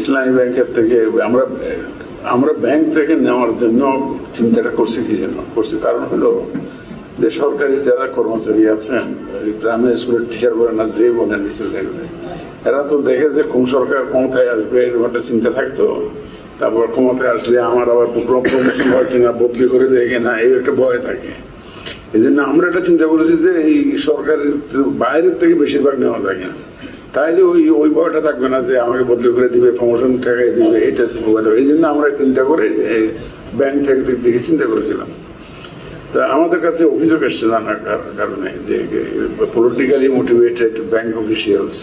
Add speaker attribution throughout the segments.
Speaker 1: ইসলামী ব্যাংকের থেকে আমরা ব্যাংক থেকে নেওয়ার জন্য চিন্তাটা করছি কি জন্য করছি, কারণ হলো যে সরকারি যারা কর্মচারী আছেন, গ্রামের স্কুলের টিচার বলেন না, যে বলেন এরা তো দেখে যে কোন সরকার ক্ষমতায় আসবে এরকম একটা চিন্তা থাকতো। তারপর ক্ষমতায় আসলে আমার আবার প্রমোশন হয় কিনা, বদলি করে দেয় কিনা, এই একটা ভয় থাকে। এই জন্য আমরা একটা চিন্তা করেছি যে এই সরকারের বাইরের থেকে বেশিরভাগ নেওয়া যায় কিনা, তাইলে ওই ভয়টা থাকবে না যে আমাকে বদলি করে দিবে, প্রমোশন টাকায় দিবে, এটা এই জন্য আমরা চিন্তা করে ব্যাংক ট্যাঙ্ক দিক থেকে চিন্তা করেছিলাম। তা আমাদের কাছে অভিযোগ এসছে জানার কারণে যে পলিটিক্যালি মোটিভেটেড ব্যাংক অফিসিয়ালস,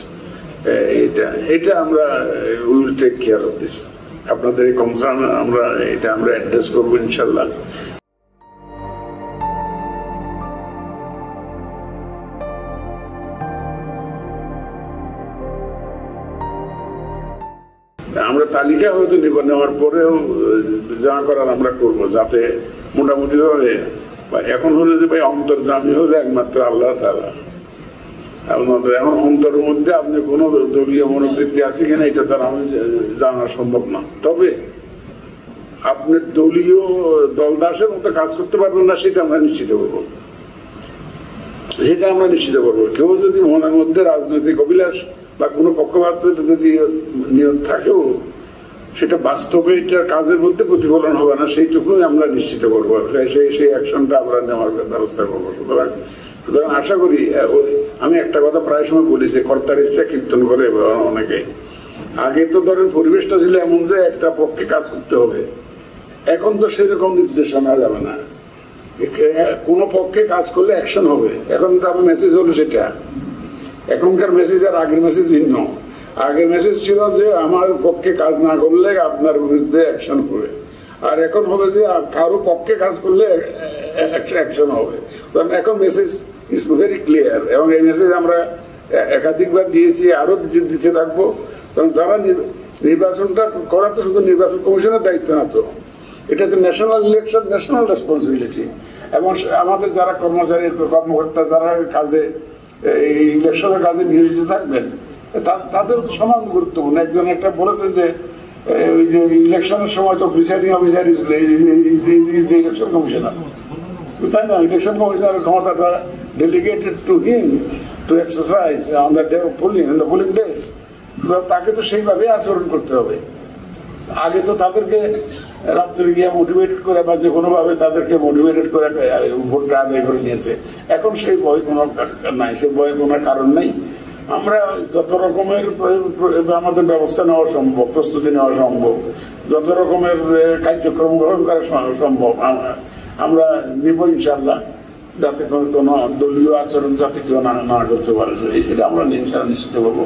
Speaker 1: এটা আমরা will take care of this. আপনাদের এই কনসার্ন আমরা অ্যাড্রেস করবো ইনশাল্লাহ। আমরা তালিকা হয়তো নেওয়ার পরেও যা করার আমরা করবো, যাতে মোটামুটি ভাবে এখন হলে যে ভাই অন্তর্জামী হলে একমাত্র আল্লাহ তাআলা। এখন অন্তরের মধ্যে আপনি কোন দলীয় মনোবৃত্তি আছে কিনা এটা তার আমি জানা সম্ভব না। তবে আপনি দলীয় দলদাসের মতো কাজ করতে পারবেন না, সেটা আমরা নিশ্চিত করবো। কেউ যদি মনের মধ্যে রাজনৈতিক অভিলাষ বা কোনো পক্ষপাতের যদি নিয়ত থাকেও, সেটা বাস্তবে এটার কাজের মধ্যে প্রতিফলন হবে না, সেইটুকুই আমরা নিশ্চিত করবো। সেই অ্যাকশনটা আমরা নেওয়ার ব্যবস্থা করবো। সুতরাং আশা করি, আমি একটা কথা প্রায় সময় বলি যে কর্তার ইচ্ছা কীর্তন করে অনেকে। আগে তো ধরেন পরিবেশটা ছিল এমন যে একটা পক্ষে কাজ করতে হবে, এখন তো সেরকম নির্দেশনা যাবে না। কোনো পক্ষে কাজ করলে অ্যাকশন হবে, এখন তো আমার মেসেজ হলো সেটা। এখনকার মেসেজ আর আগের মেসেজ ভিন্ন। আগের মেসেজ ছিল যে আমার পক্ষে কাজ না করলে আপনার বিরুদ্ধে অ্যাকশন হবে, আর এখন হবে যে কারো পক্ষে কাজ করলে অ্যাকশন হবে। এখন মেসেজ ইজ ভেরি ক্লিয়ার, এবং এই মেসেজ আমরা একাধিকবার দিয়েছি, আরো দিতে থাকবো। কারণ যারা নির্বাচনটা করা তো শুধু নির্বাচন কমিশনের দায়িত্ব না, তো এটা তো ন্যাশনাল ইলেকশন, ন্যাশনাল রেসপন্সিবিলিটি। এবং আমাদের যারা কর্মচারী কর্মকর্তা যারা কাজে এই ইলেকশনের কাজে নিয়োজিত থাকবেন, তাদের সমান গুরুত্বপূর্ণ। একজন একটা বলেছেন যে ইলেকশনের সময় তো presiding officer is the election commissioner, তাই না? ইলেকশন কমিশনারের ক্ষমতাটা delegated to him to exercise on the day of polling, on the polling day. তাকে তো সেইভাবে আচরণ করতে হবে। আগে তো তাদেরকে রাত্রে গিয়ে মোটিভেটেড করে বা যে কোনোভাবে তাদেরকে মোটিভেটেড করে ভোটটা আদায় করে নিয়েছে। এখন সেই ভয় কোনো নাই, সেই ভয়ে কোনো কারণ নেই। আমরা যত রকমের আমাদের ব্যবস্থা নেওয়া সম্ভব, প্রস্তুতি নেওয়া সম্ভব, যত রকমের কার্যক্রম গ্রহণ করা সম্ভব আমরা নিব ইনশাল্লাহ, যাতে কোনো দলীয় আচরণ যাতে কেউ না করতে পারে সেটা আমরা ইনশাল্লাহ নিশ্চিত করবো।